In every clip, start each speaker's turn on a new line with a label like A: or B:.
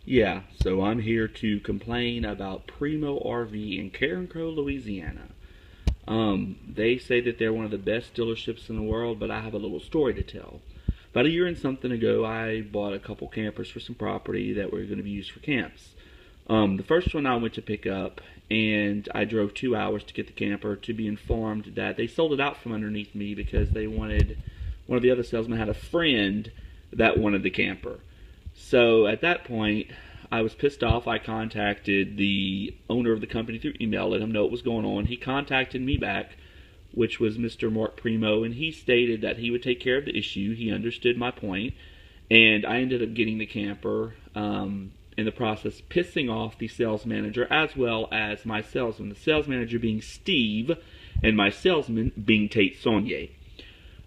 A: Yeah, so I'm here to complain about Primeaux RV in Carencro, Louisiana. They say that they're one of the best dealerships in the world, but I have a little story to tell. About a year and something ago, I bought a couple campers for some property that were going to be used for camps. The first one I went to pick up, and I drove 2 hours to get the camper to be informed that they sold it out from underneath me because they wanted, one of the other salesmen had a friend that wanted the camper. So at that point, I was pissed off. I contacted the owner of the company through email, let him know what was going on. He contacted me back, which was Mr. Mark Primeaux, and he stated that he would take care of the issue. He understood my point, and I ended up getting the camper, in the process pissing off the sales manager as well as my salesman. The sales manager being Steve, and my salesman being Tate Saunier.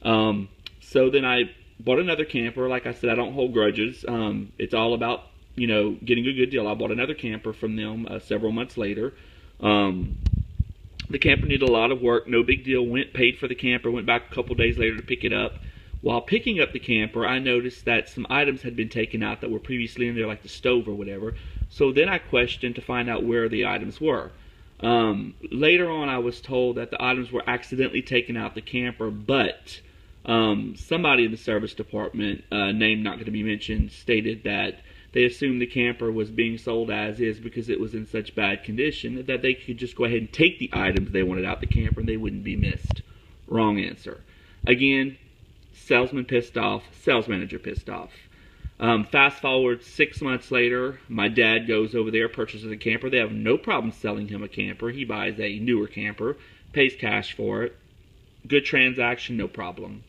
A: So then I bought another camper. Like I said, I don't hold grudges. It's all about, getting a good deal. I bought another camper from them several months later. The camper needed a lot of work. No big deal. Paid for the camper. Went back a couple days later to pick it up. While picking up the camper, I noticed that some items had been taken out that were previously in there, like the stove or whatever. So then I questioned to find out where the items were. Later on, I was told that the items were accidentally taken out the camper, but somebody in the service department, name not going to be mentioned, stated that they assumed the camper was being sold as is because it was in such bad condition that they could just go ahead and take the items they wanted out the camper and they wouldn't be missed. Wrong answer. Again, salesman pissed off, sales manager pissed off. Fast forward 6 months later, my dad goes over there, purchases a camper. They have no problem selling him a camper. He buys a newer camper, pays cash for it. Good transaction, no problem.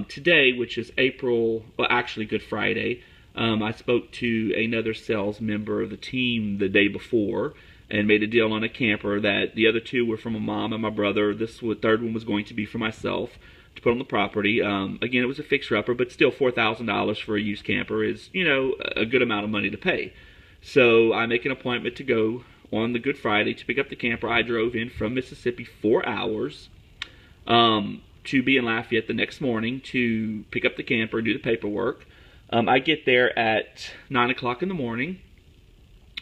A: Today, which is Good Friday, I spoke to another sales member of the team the day before and made a deal on a camper that the other two were from my mom and my brother. This third one was going to be for myself to put on the property. Again, it was a fixer-upper, but still $4,000 for a used camper is, a good amount of money to pay. So I make an appointment to go on the Good Friday to pick up the camper. I drove in from Mississippi 4 hours to be in Lafayette the next morning to pick up the camper and do the paperwork. I get there at 9 o'clock in the morning,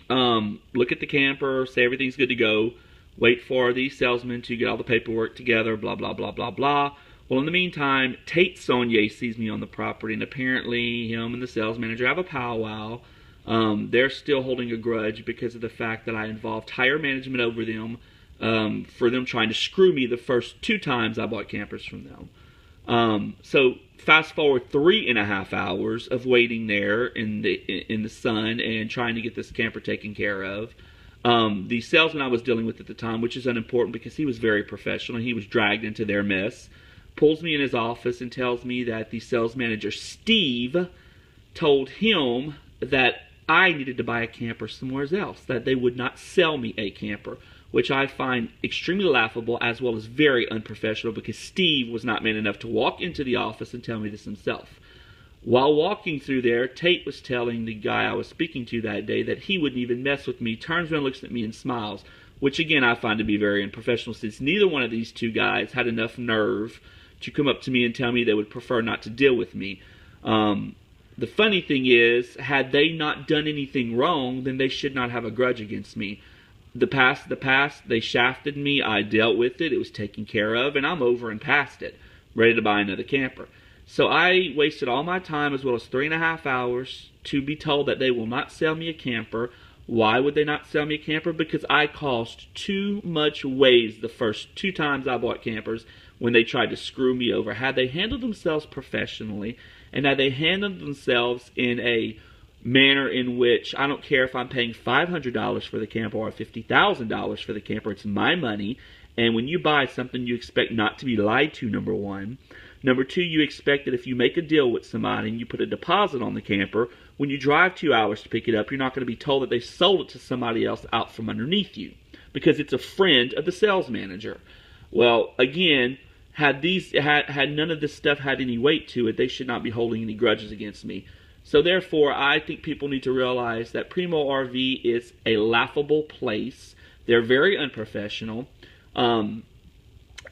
A: look at the camper, say everything's good to go, wait for the salesman to get all the paperwork together, blah, blah, blah, blah, blah. Well, in the meantime, Tate Saunier sees me on the property, and apparently him and the sales manager have a powwow. They're still holding a grudge because of the fact that I involved higher management over them, for them trying to screw me the first 2 times I bought campers from them. So fast forward 3.5 hours of waiting there in the sun and trying to get this camper taken care of. The salesman I was dealing with at the time, which is unimportant because he was very professional and he was dragged into their mess, pulls me in his office and tells me that the sales manager, Steve, told him that I needed to buy a camper somewhere else, that they would not sell me a camper, which I find extremely laughable as well as very unprofessional because Steve was not man enough to walk into the office and tell me this himself. While walking through there, Tate was telling the guy I was speaking to that day that he wouldn't even mess with me, turns around, looks at me and smiles, which again I find to be very unprofessional since neither one of these two guys had enough nerve to come up to me and tell me they would prefer not to deal with me. The funny thing is, had they not done anything wrong, then they should not have a grudge against me. The past, they shafted me, I dealt with it, it was taken care of, and I'm over and past it, ready to buy another camper. So I wasted all my time as well as 3.5 hours to be told that they will not sell me a camper. Why would they not sell me a camper? Because I caused too much waves the first 2 times I bought campers when they tried to screw me over. Had they handled themselves professionally, and had they handled themselves in a manner in which, I don't care if I'm paying $500 for the camper or $50,000 for the camper, it's my money, and when you buy something you expect not to be lied to, number one. Number two, you expect that if you make a deal with somebody and you put a deposit on the camper, when you drive 2 hours to pick it up, you're not going to be told that they sold it to somebody else out from underneath you because it's a friend of the sales manager. Well, again, had none of this stuff had any weight to it, they should not be holding any grudges against me. So therefore, I think people need to realize that Primeaux RV is a laughable place. They're very unprofessional. And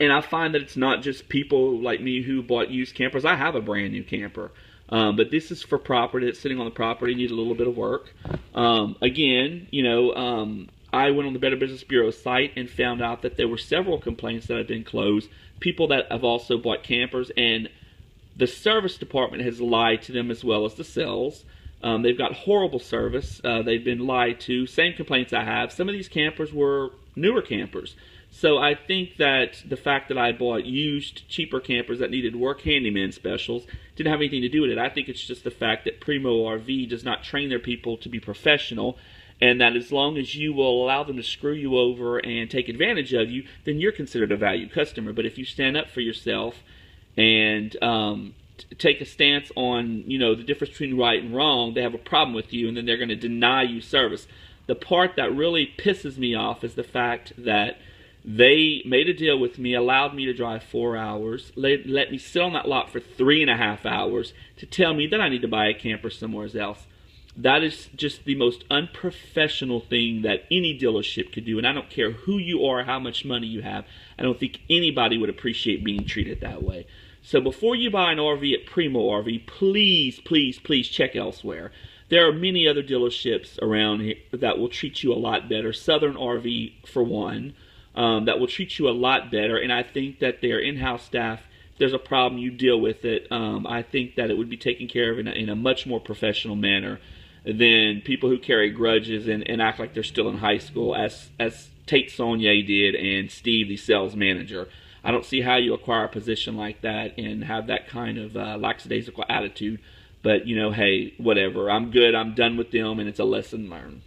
A: I find that it's not just people like me who bought used campers. I have a brand new camper. But this is for property that's sitting on the property, needs a little bit of work. Again, I went on the Better Business Bureau site and found out that there were several complaints that had been closed. People that have also bought campers, and the service department has lied to them as well as the sales. They've got horrible service. They've been lied to. Same complaints I have. Some of these campers were newer campers. So I think that the fact that I bought used, cheaper campers that needed work handyman specials didn't have anything to do with it. I think it's just the fact that Primeaux RV does not train their people to be professional, and that as long as you will allow them to screw you over and take advantage of you, then you're considered a valued customer. But if you stand up for yourself and take a stance on, the difference between right and wrong, they have a problem with you, and then they're going to deny you service. The part that really pisses me off is the fact that they made a deal with me, allowed me to drive 4 hours, let me sit on that lot for 3.5 hours to tell me that I need to buy a camper somewhere else. That is just the most unprofessional thing that any dealership could do, and I don't care who you are, how much money you have. I don't think anybody would appreciate being treated that way. So before you buy an RV at Primeaux RV, please, please, please check elsewhere. There are many other dealerships around here that will treat you a lot better. Southern RV, for one, that will treat you a lot better. And I think that their in-house staff, if there's a problem, you deal with it. I think that it would be taken care of in a much more professional manner than people who carry grudges and act like they're still in high school, as Tate Saunier did and Steve, the sales manager. I don't see how you acquire a position like that and have that kind of lackadaisical attitude. But, hey, whatever. I'm good. I'm done with them, and it's a lesson learned.